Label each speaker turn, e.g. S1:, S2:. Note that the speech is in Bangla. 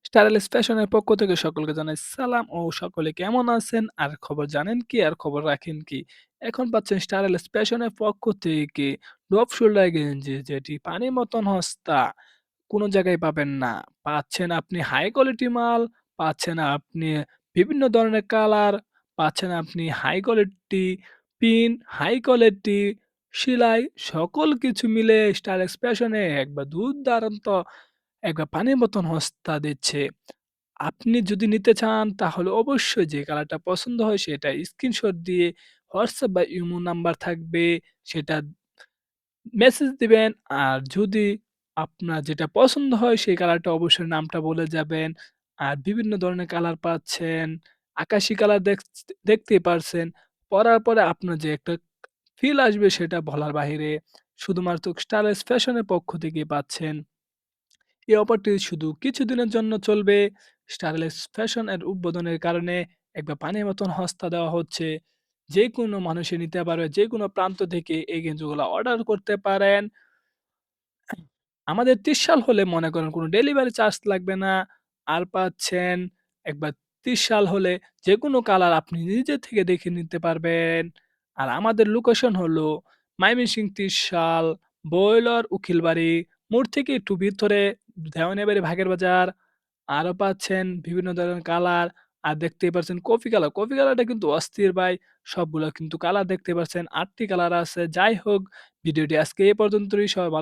S1: স্টাইলিশ ফ্যাশনের পক্ষ থেকে সকলকে জানাই সালাম ও সকলে কেমন আছেন? আর খবর জানেন কি? আর খবর রাখেন কি? এখন পাচ্ছেন স্টাইলিশ ফ্যাশনের পক্ষ থেকে ড্রপ শোল্ডার গেঞ্জি যেটি পানির মতন সস্তা। কোনো জায়গায় পাবেন না। পাচ্ছেন আপনি হাই কোয়ালিটি মাল, পাচ্ছেন আপনি বিভিন্ন ধরনের কালার, পাচ্ছেন আপনি high quality pin, high quality সেলাই সকল কিছু মিলে স্টাইলিশ ফ্যাশনে একবার দুর্দান্ত একবার পানির মতন সস্তা দিচ্ছে। আপনি যদি নিতে চান তাহলে অবশ্যই যে কালারটা পছন্দ হয় সেটা স্ক্রিনশট দিয়ে হোয়াটসঅ্যাপ বা ইমো নাম্বার থাকবে সেটা মেসেজ দিবেন। আর যদি আপনার যেটা পছন্দ হয় সেই কালারটা অবশ্যই নামটা বলে যাবেন। আর বিভিন্ন ধরনের কালার পাচ্ছেন। আকাশি কালার দেখতেই পারছেন। পরার পরে আপনার যে একটা ফিল আসবে সেটা বলার বাহিরে। শুধুমাত্র স্টাইলিশ ফ্যাশন এর পক্ষ থেকেই পাচ্ছেন। এই অফারটি শুধু কিছুদিনের জন্য চলবে। স্টাইলিশ ফ্যাশন এর উদ্বোধনের কারণে একবার পানির মতন সস্তা দেওয়া হচ্ছে। যেকোনো মানুষই নিতে পারবে। যেকোনো প্রান্ত থেকে এই গেঞ্জিগুলা অর্ডার করতে পারেন। আমাদের ৩০ সাল হলে মনে করেন কোনো ডেলিভারি চার্জ লাগবে না। আর পাচ্ছেন একবার ৩০ সাল হলে যেকোনো কালার আপনি নিজে থেকে দেখে নিতে পারবেন। আর আমাদের লোকেশন হলো ময়মনসিংহ ৩০ সাল, বইলর, উখিলবাড়ি, মোড় থেকে একটু ভিতরে দেওয়ানিয়াবাড়ি, ভাগের বাজার। আরো পাচ্ছেন বিভিন্ন ধরনের কালার। আর দেখতেই পাচ্ছেন কফি কালার। কফি কালারটা কিন্তু অস্থির ভাই। সবগুলা কিন্তু কালার দেখতে পাচ্ছেন। ৮ টি কালার আছে। যাই হোক ভিডিওটি আজকে এ পর্যন্তই। সবাই ভালো